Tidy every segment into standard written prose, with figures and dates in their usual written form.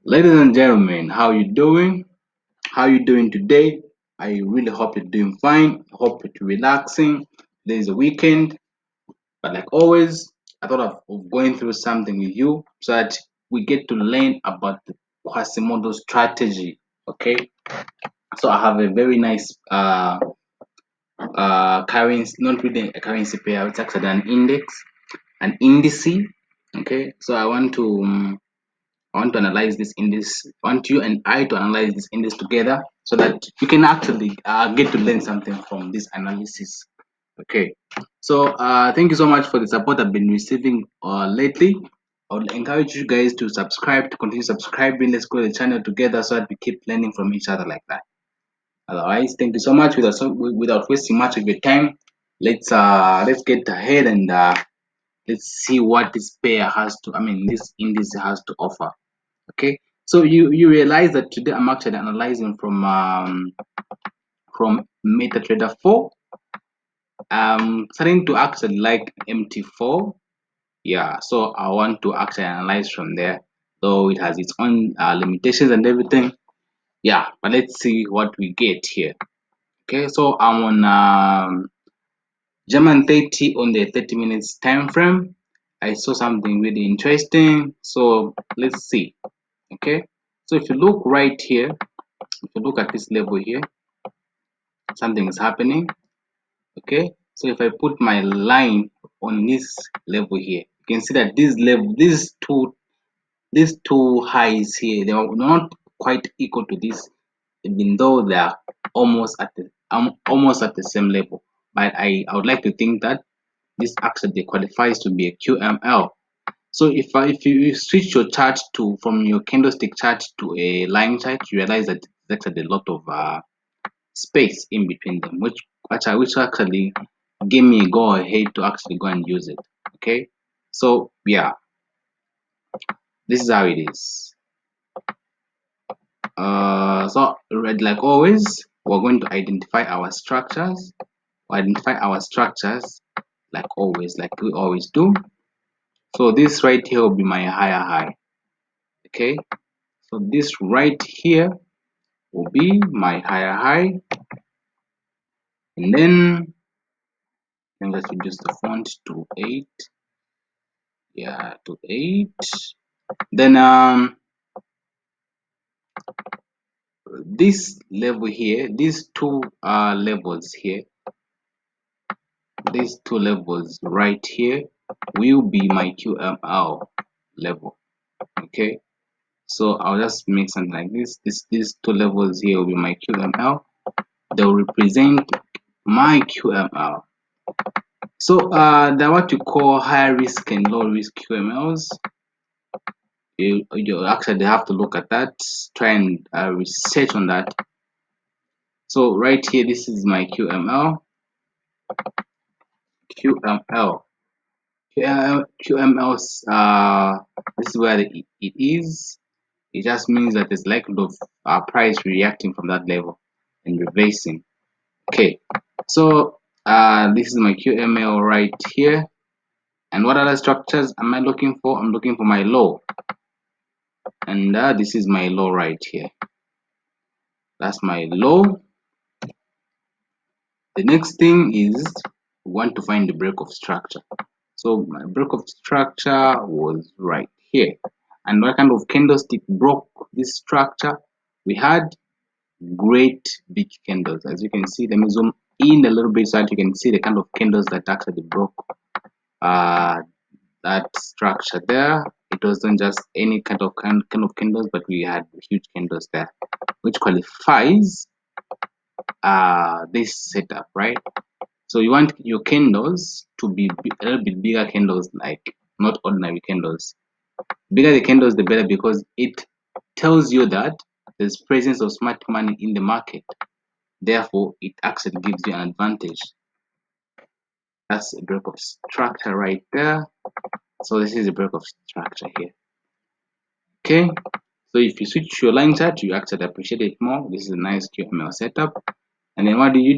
Ladies and gentlemen, how you doing? How you doing today? I really hope you're doing fine. Hope you're relaxing. There's a weekend, but like always, I thought of going through something with you so that we get to learn about the Quasimodo strategy. Okay, so I have a very nice currency, not really a currency pair. It's actually an indice. Okay, so I want to analyze this in this. I want you and I to analyze this in this together so that you can actually get to learn something from this analysis. Okay. So thank you so much for the support I've been receiving lately. I would encourage you guys to subscribe, to continue subscribing. Let's grow the channel together so that we keep learning from each other like that. Otherwise, thank you so much. Without wasting much of your time, let's get ahead and let's see what this pair has to. I mean, this index has to offer. Okay, so you realize that today I'm actually analyzing from MetaTrader 4. Starting to actually like MT4. Yeah, so I want to actually analyze from there, though it has its own limitations and everything. Yeah, but let's see what we get here. Okay, so I'm on German 30 on the 30 minutes time frame. I saw something really interesting, so let's see. Okay, so if you look right here, if you look at this level here, something is happening. Okay, so if I put my line on this level here, you can see that these two highs here, they are not quite equal to this, even though they are almost at the same level. But I would like to think that this actually qualifies to be a QML. So if you switch your chart to from your candlestick chart to a line chart, you realize that there's actually a lot of space in between them, which actually gave me a go ahead to actually go and use it. Okay, so yeah, this is how it is. So like always, we're going to identify our structures. Like always, like we always do. So this right here will be my higher high. Okay, so this right here will be my higher high, and then let's reduce the font to 8. Yeah, to 8. Then this level here, these two levels here, these two levels right here will be my QML level. Okay, so I'll just make something like this. These two levels here will be my QML. They will represent my QML. So they're what you call high risk and low risk QMLs. You actually have to look at that, try and research on that. So right here, this is my QML. QML. QMLs. This is where it is. It just means that there's likelihood of price reacting from that level and reversing. Okay, so this is my QML right here. And what other structures am I looking for? I'm looking for my low, and this is my low right here. That's my low. The next thing is we want to find the break of structure. So my break of structure was right here. And what kind of candlestick broke this structure? We had great big candles. As you can see, let me zoom in a little bit so that you can see the kind of candles that actually broke that structure there. It wasn't just any kind of candles, but we had huge candles there, which qualifies this setup, right? So you want your candles to be a little bit bigger candles, like not ordinary candles. Bigger the candles, the better, because it tells you that there's presence of smart money in the market. Therefore, it actually gives you an advantage. That's a break of structure right there. So this is a break of structure here. Okay. So if you switch your line chart, you actually appreciate it more. This is a nice QML setup. And then what do? You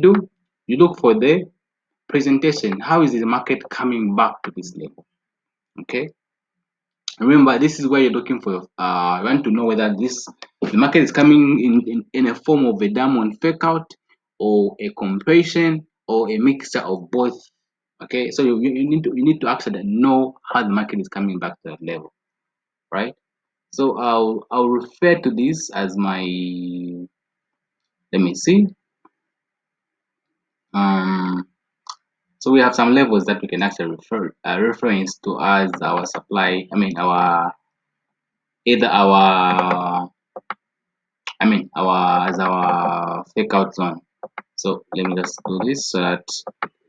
look for the presentation. How is the market coming back to this level? Okay, Remember, this is where you're looking for. You want to know whether the market is coming in a form of a diamond fake out, or a compression, or a mixture of both. Okay, so you need to actually know how the market is coming back to that level, right? So I'll refer to this as my, let me see. Um, so we have some levels that we can actually reference to as our supply. I mean our either our I mean our as our fake out zone. So let me just do this so that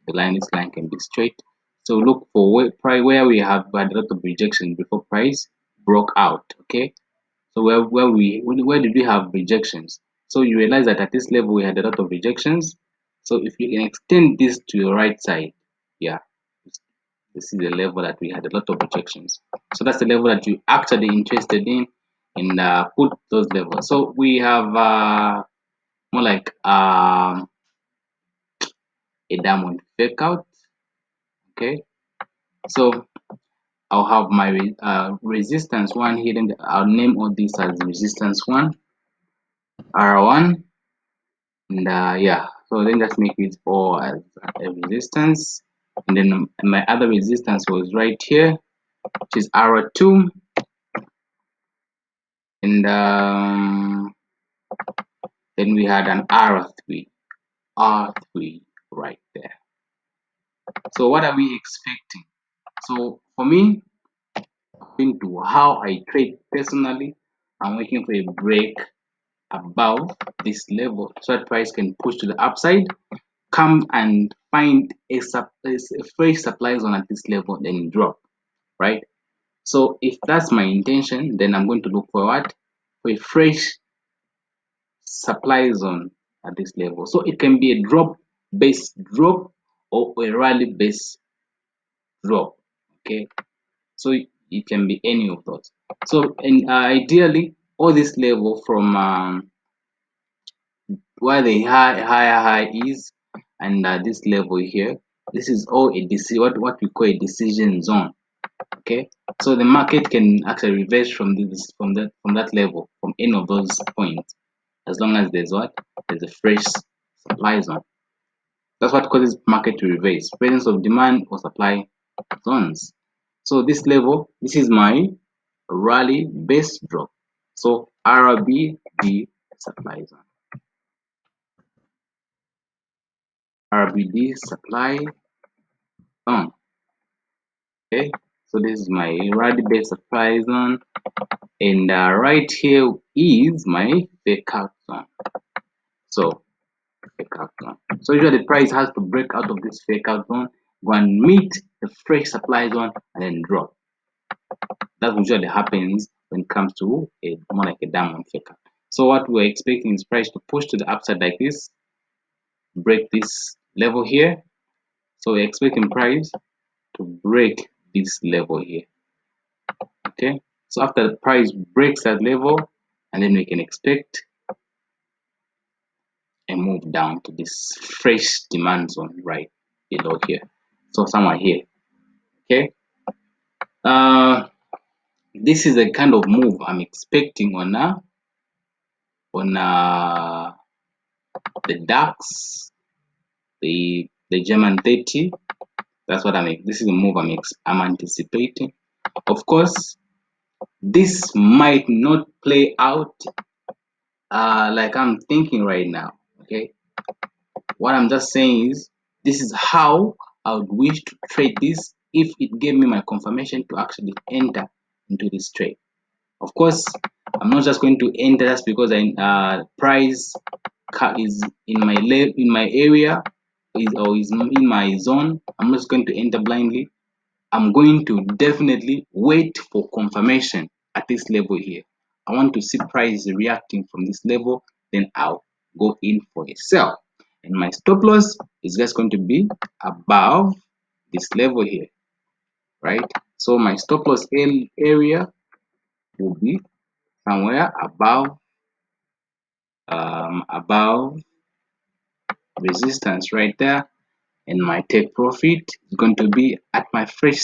this line can be straight. So look for where we have had a lot of rejection before price broke out. Okay, so where did we have rejections? So you realize that at this level we had a lot of rejections. So if you can extend this to your right side, yeah, this is the level that we had a lot of rejections. So that's the level that you actually interested in, and put those levels. So we have more like a diamond fake out. Okay, so I'll have my resistance one here, and I'll name all these as resistance one, R1, and yeah. So then just make it all as a resistance, and then my other resistance was right here, which is R2, and then we had an R3 right there. So what are we expecting? So for me, according to how I trade personally, I'm waiting for a break above this level so that price can push to the upside, come and find a fresh supply zone at this level, then drop, right? So if that's my intention, then I'm going to look forward for a fresh supply zone at this level. So it can be a drop based drop or a rally based drop. Okay, so it can be any of those. So and ideally all this level from where the higher high is, and this level here, this is all a what we call a decision zone. Okay, so the market can actually reverse from that level, from any of those points, as long as there's a fresh supply zone. That's what causes market to reverse: presence of demand or supply zones. So this level, this is my rally base drop. So RBD supply zone, RBD supply zone. Okay, so this is my rally base supply zone, and right here is my fake out zone. So fake out zone. So usually the price has to break out of this fake out zone, go and meet the fresh supply zone, and then drop. That usually happens when it comes to a more like a diamond fake out. So what we're expecting is price to push to the upside like this, break this level here. So we're expecting price to break this level here. Okay, so after the price breaks that level, and then we can expect a move down to this fresh demand zone right below here. So somewhere here. Okay, this is the kind of move I'm expecting on the DAX, the German 30. That's what this is a move I'm anticipating. Of course, this might not play out like I'm thinking right now. Okay, what I'm just saying is this is how I would wish to trade this if it gave me my confirmation to actually enter into this trade. Of course, I'm not just going to enter just because price is in my area, is in my zone. I'm not just going to enter blindly. I'm going to definitely wait for confirmation at this level here. I want to see price reacting from this level, then I'll go in for a sell. And my stop loss is just going to be above this level here, right? So my stop loss area will be somewhere above resistance right there, and my take profit is going to be at my fresh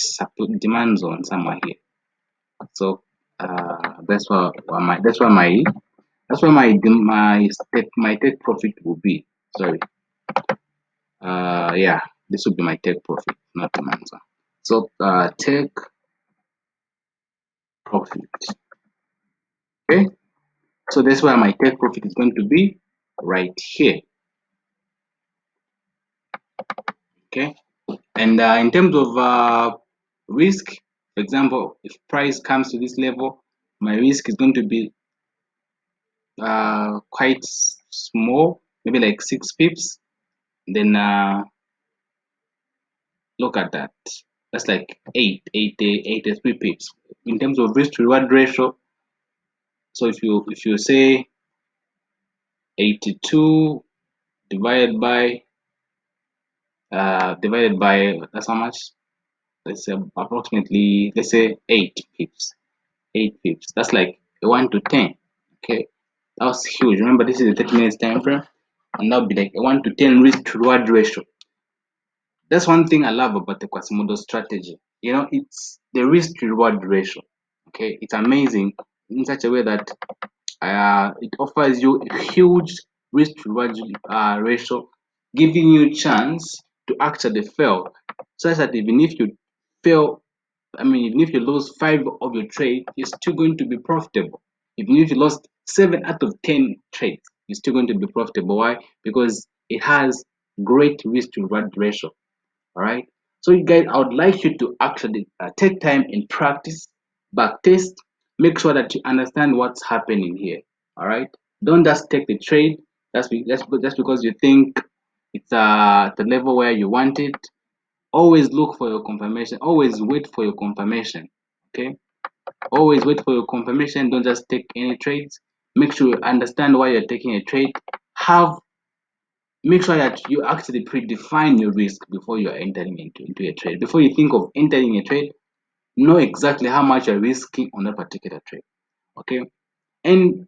demand zone somewhere here. So that's why my take profit will be. Sorry. Yeah, this would be my take profit, not the answer. So take profit. Okay. So that's why my take profit is going to be right here. Okay. And in terms of risk, for example, if price comes to this level, my risk is going to be quite small, maybe like 6 pips. Then look at that. That's like 83 pips. In terms of risk to reward ratio, so if you say 82 divided by that's how much? Let's say approximately, let's say 8 pips. 8 pips. That's like a 1 to 10. Okay, that was huge. Remember, this is a 30 minutes time frame, and that'll be like a 1 to 10 risk to reward ratio. That's one thing I love about the Quasimodo strategy. It's the risk to reward ratio. Okay, it's amazing in such a way that it offers you a huge risk to reward ratio, giving you chance to actually fail, such that even if you fail, I mean, even if you lose 5 of your trade, you're still going to be profitable. Even if you lost 7 out of 10 trades, you're still going to be profitable. Why? Because it has great risk to reward ratio. All right. So, you guys, I would like you to actually take time and practice, back test, make sure that you understand what's happening here. All right. Don't just take the trade. That's because you think it's at the level where you want it. Always look for your confirmation. Always wait for your confirmation. Okay. Always wait for your confirmation. Don't just take any trades. Make sure you understand why you're taking a trade. Have Make sure that you actually predefine your risk before you are entering into a trade. Before you think of entering a trade, know exactly how much you're risking on that particular trade. Okay. And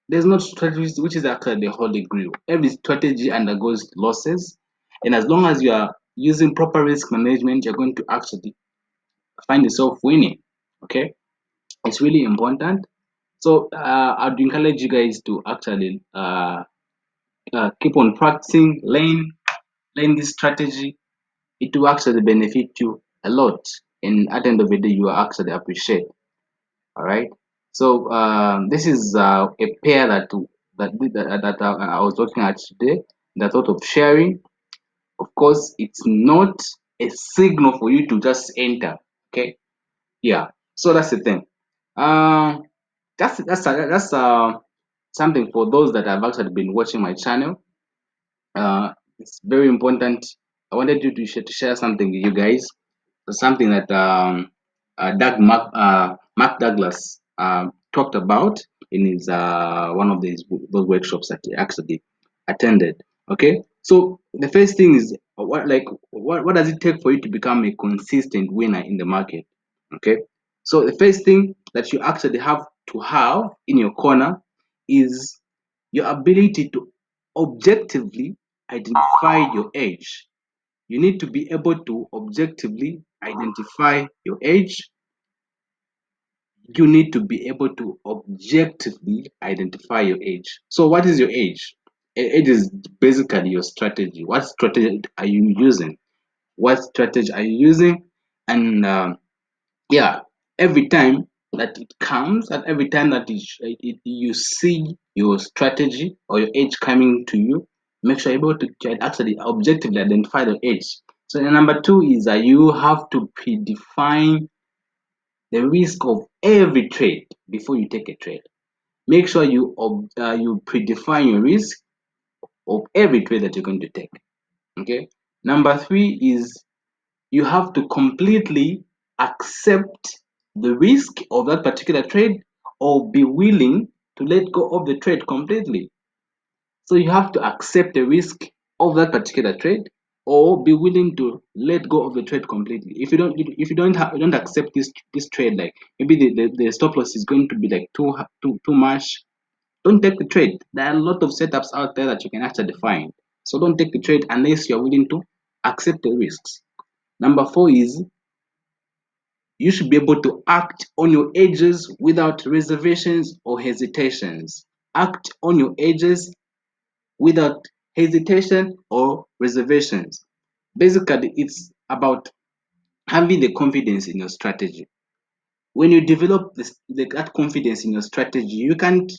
there's no strategy which is actually the holy grail. Every strategy undergoes losses. And as long as you are using proper risk management, you're going to actually find yourself winning. Okay. It's really important. So I'd encourage you guys to actually keep on practicing, learn this strategy. It will actually benefit you a lot, and at the end of the day you will actually appreciate. All right. So this is a pair that I was looking at today, the thought of sharing. Of course, it's not a signal for you to just enter. Okay. Yeah. So that's the thing. um that's something for those that have actually been watching my channel. It's very important. I wanted you to share something with you guys, something that Mark Douglas talked about in his one of those workshops that he actually attended. Okay, so the first thing is what does it take for you to become a consistent winner in the market? Okay, so the first thing that you actually have to have in your corner is your ability to objectively identify your edge. You need to be able to objectively identify your age. You need to be able to objectively identify your age. So what is your age? Age is basically your strategy. What strategy are you using? What strategy are you using? And yeah, every time that it comes, and every time that you see your strategy or your age coming to you, make sure you're able to actually objectively identify the age. So the number two is that you have to predefine the risk of every trade before you take a trade. Make sure you predefine your risk of every trade that you're going to take. Okay. Number three is you have to completely accept the risk of that particular trade, or be willing to let go of the trade completely. So you have to accept the risk of that particular trade, or be willing to let go of the trade completely. If you don't accept this trade, like maybe the stop loss is going to be like too much, don't take the trade. There are a lot of setups out there that you can actually find. So don't take the trade unless you're willing to accept the risks. Number four is You should be able to act on your edges without reservations or hesitations. Act on your edges without hesitation or reservations. Basically, it's about having the confidence in your strategy. When you develop that confidence in your strategy, you can't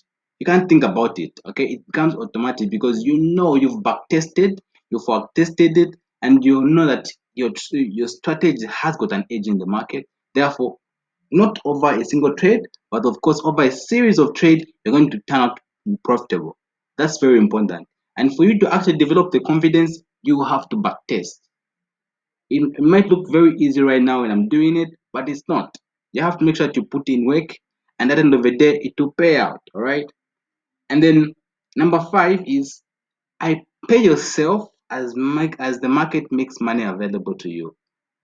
think about it. Okay, it becomes automatic because you know you've back tested, you've forward tested it, and you know that your strategy has got an edge in the market. Therefore, not over a single trade, but of course over a series of trade, you're going to turn out profitable. That's very important. And for you to actually develop the confidence, you have to back test. It might look very easy right now when I'm doing it, but it's not. You have to make sure that you put in work, and at the end of the day, it will pay out. All right. And then number 5 is I pay yourself as the market makes money available to you.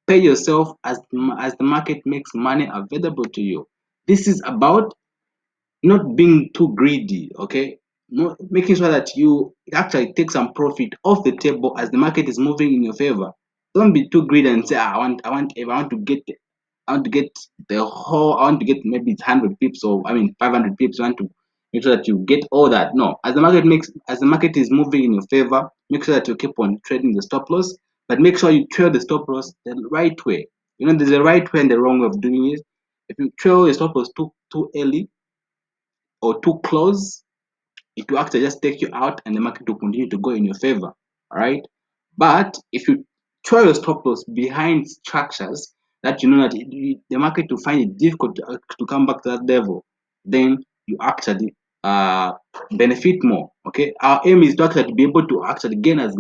Pay yourself as the market makes money available to you. This is about not being too greedy, okay? Not making sure that you actually take some profit off the table as the market is moving in your favor. Don't be too greedy and say, if I want to get, I want to get the whole, I want to get maybe it's 100 pips or 500 pips. You want to make sure that you get all that. No, as the market is moving in your favor, make sure that you keep on trading the stop loss, but make sure you trail the stop loss the right way. You know, there's a right way and the wrong way of doing it. If you trail the stop loss too early or too close, it will actually just take you out and the market will continue to go in your favor. All right. But if you throw your stop loss behind structures that you know that the market will find it difficult to come back to that level, then you actually benefit more. Okay. Our aim is to actually be able to actually gain as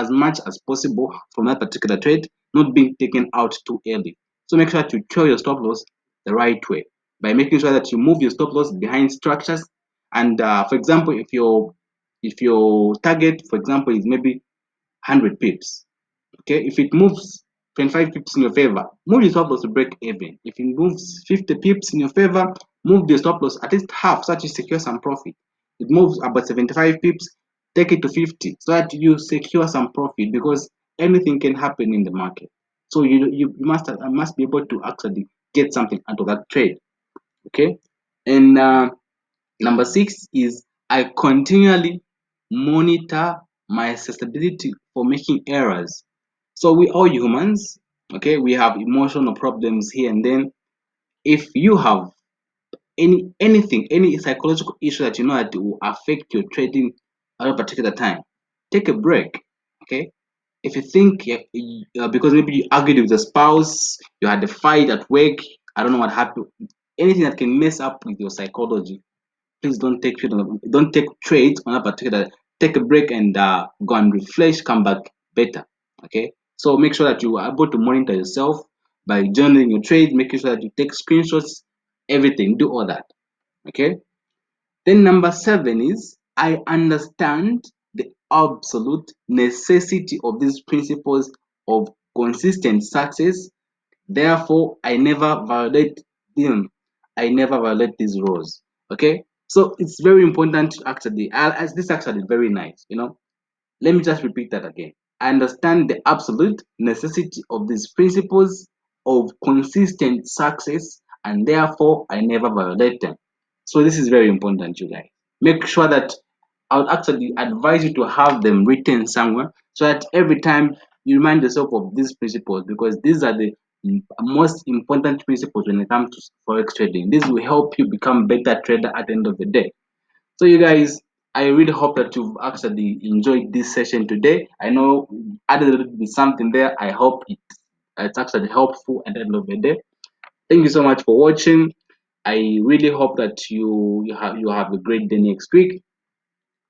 much as possible from that particular trade, not being taken out too early. So make sure that you throw your stop loss the right way by making sure that you move your stop loss behind structures. And for example, if your target, for example, is maybe 100 pips, okay, if it moves 25 pips in your favor, move your stop loss to break even. If it moves 50 pips in your favor, move the stop loss at least half so that you secure some profit. It moves about 75 pips, take it to 50 so that you secure some profit, because anything can happen in the market. So you must be able to actually get something out of that trade. Okay. And number 6 is I continually monitor my susceptibility for making errors. So we all humans, okay, we have emotional problems here and then. If you have any psychological issue that you know that will affect your trading at a particular time, take a break. Okay. If you think because maybe you argued with the spouse, you had a fight at work, I don't know what happened, anything that can mess up with your psychology, please don't take trades on a particular. Take a break and go and refresh, come back better. Okay, so make sure that you are able to monitor yourself by journaling your trades, making sure that you take screenshots, everything, do all that. Okay. Then number 7 is I understand the absolute necessity of these principles of consistent success. Therefore, I never violate them. I never violate these rules. Okay. So it's very important to actually, as this actually is very nice. Let me just repeat that again. I understand the absolute necessity of these principles of consistent success, and therefore I never violate them. So this is very important, you guys. Make sure that I would actually advise you to have them written somewhere so that every time you remind yourself of these principles, because these are the most important principles when it comes to forex trading. This will help you become better trader at the end of the day. So you guys, I really hope that you've actually enjoyed this session today. I know added a little bit something there. I hope it's actually helpful at the end of the day. Thank you so much for watching. I really hope that you have a great day next week.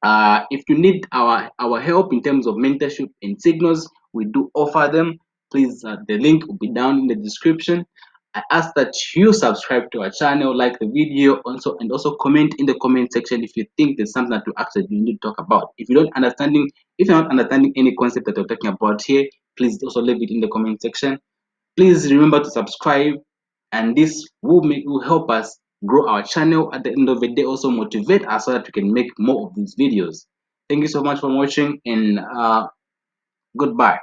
If you need our help in terms of mentorship and signals, we do offer them. Please, the link will be down in the description. I ask that you subscribe to our channel, like the video, and also comment in the comment section if you think there's something that we actually need to talk about. If you're not understanding any concept that we're talking about here, please also leave it in the comment section. Please remember to subscribe, and this will help us grow our channel. At the end of the day, also motivate us so that we can make more of these videos. Thank you so much for watching, and goodbye.